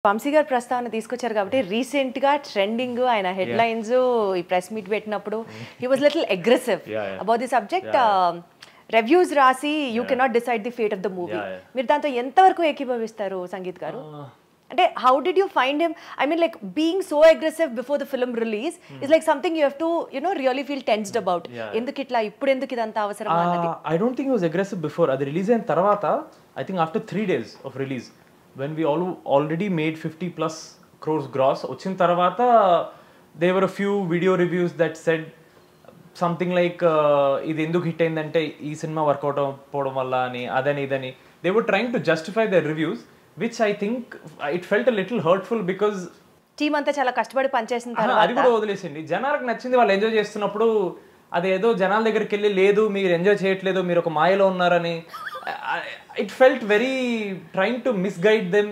వంశీ గారు ప్రస్తావన తీసుకొచ్చారు కాబట్టి రీసెంట్ గా ట్రెండింగ్ ఆయన హెడ్ లైన్స్ ఈ ప్రెస్ మీట్ పెట్టినప్పుడు he was little aggressive about the subject reviews రాసి you cannot decide the fate of the movie మీరు దాంతో ఎంతవరకు ఏకీభవిస్తారు సంగీత్ గారు అంటే how did you find him I mean like being so aggressive before the film release is like something you have to really feel tensed about ఎందుకు ఇట్లా ఇప్పుడు ఎందుకు ఇదంతా అవసరం అన్నది I don't think he was aggressive before అది release అయిన తర్వాత I think after 3 days of release when we already made 50+ crores gross వచ్చిన తర్వాత there were a few video reviews that said something like ఇది ఎందుకు హిట్ అయిందంటే ఈ cinema work out పోవడం వల్ల అని అదని ఇదని they were trying to justify their reviews which I think it felt a little hurtful because team అంతా చాలా కష్టపడి పనిచేసిన తర్వాత అది కూడా వదిలేసింది జనాలకు నచ్చింది వాళ్ళు ఎంజాయ్ చేస్తున్నప్పుడు అదేదో జనాల దగ్గరికి వెళ్ళి లేదు మీరు ఎంజాయ్ చేయట్లేదు మీరు ఒక మాయలో ఉన్నారని it felt very trying to misguide them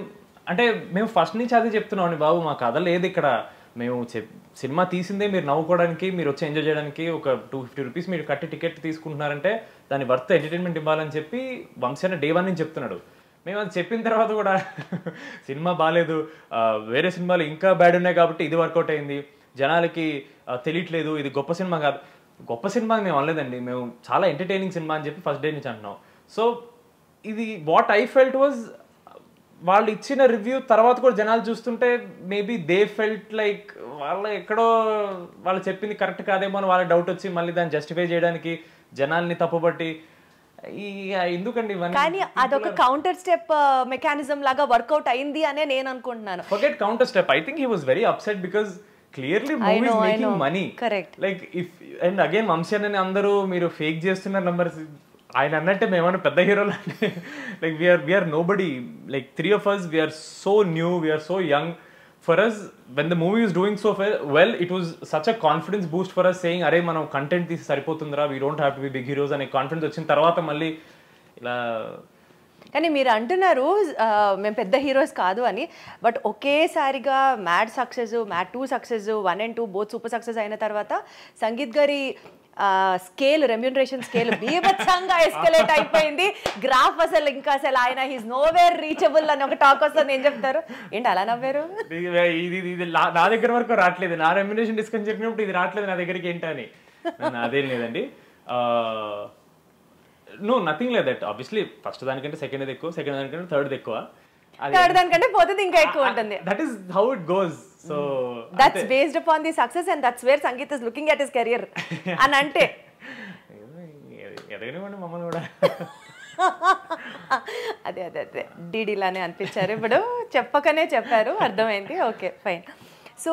అంటే మేము ఫస్ట్ నుంచి అదే చెప్తున్నాం బాబు మా కథ లేదు ఇక్కడ మేము సినిమా తీసిందే మీరు నవ్వుకోవడానికి మీరు వచ్చి ఎంజాయ్ చేయడానికి ఒక 250 రూపీస్ మీరు కట్టి టికెట్ తీసుకుంటున్నారంటే దాని వర్త్ ఎంటర్టైన్మెంట్ ఇవ్వాలని చెప్పి వంశీ అన్న డే 1 నుంచి చెప్తున్నాడు మేము అది చెప్పిన తర్వాత కూడా సినిమా బాగాలేదు వేరే సినిమాలు ఇంకా బ్యాడ్ ఉన్నాయి కాబట్టి ఇది వర్కౌట్ అయింది జనాలకి తెలియట్లేదు ఇది గొప్ప సినిమా కాదు గొప్ప సినిమా మేము అనలేదండి మేము చాలా ఎంటర్టైనింగ్ సినిమా అని చెప్పి ఫస్ట్ డే నుంచి అంటున్నాం సో ఇది వాట్ ఐ ఫెల్ట్ వాజ్ వాళ్ళు ఇచ్చిన రివ్యూ తర్వాత కూడా జనాలు చూస్తుంటే మేబీ దే ఫెల్ట్ లైక్ వాళ్ళు ఎక్కడో వాళ్ళు చెప్పింది కరెక్ట్ కాదేమో అని వాళ్ళ డౌట్ వచ్చి మళ్ళీ దాన్ని జస్టిఫై చేయడానికి జనాల్ని తప్పుపట్టి ఎందుకండి కానీ అదొక కౌంటర్ స్టెప్ మెకానిజం లాగా వర్కౌట్ అయింది అనే నేను అనుకుంటున్నాను forget counter step I think he was very upset because clearly movie is making money like if and again Vamsi అని అందరూ మీరు ఫేక్ చేస్తున్నారు నంబర్స్ ఆయన అన్నట్టే మేమన్నా పెద్ద హీరోలు అంటే like we're nobody like 3 of us we're so new we're so young for us when the movie is doing so well it was such a confidence boost for us saying అరే మనం content తీసి సరిపోతుందిరా we don't have to be big heroes అనే confidence వచ్చిన తర్వాత మళ్ళీ ఇలా కానీ మీరు అంటున్నారు మేము పెద్ద హీరోస్ కాదు అని బట్ ఒకేసారిగా mad success mad 2 success 1 and 2 both super success అయిన తర్వాత సంగీత్ గారి స్కేల్ రెమ్యూనరేషన్ స్కేల్ బీభత్సంగా ఎస్కలేట్ అయిపోయింది గ్రాఫ్ అసలు ఇంకా అసలు ఆయన హీస్ నోవేర్ రీచబుల్ అని ఒక టాక్ వస్తుంది ఏం చెప్తారు ఏంటి అలా నవ్వారు ఇది నా దగ్గర వరకు రావట్లేదు నా రెమ్యూనరేషన్ డిస్కస్ చెప్పినప్పుడు ఇది రావట్లేదు నా దగ్గరికి ఏంటని అదేం లేదండి no nothing like that obviously first దానికంటే సెకండ్ ఎక్కువ సెకండ్ దానికంటే థర్డ్ ఎక్కువ థర్డ్ దానికంటే పోతుంది ఇంకా ఎక్కువ ఉంటుంది that is how it goes so that's based upon the success and that's where Sangeeth is looking at his career అని అంటే ఎదగనివ్వండి మమ్మల్ని కూడా అదే అదే అదే డీడీలానే అనిపించారు ఇప్పుడు చెప్పకనే చెప్పారు అర్థమైంది ఓకే ఫైన్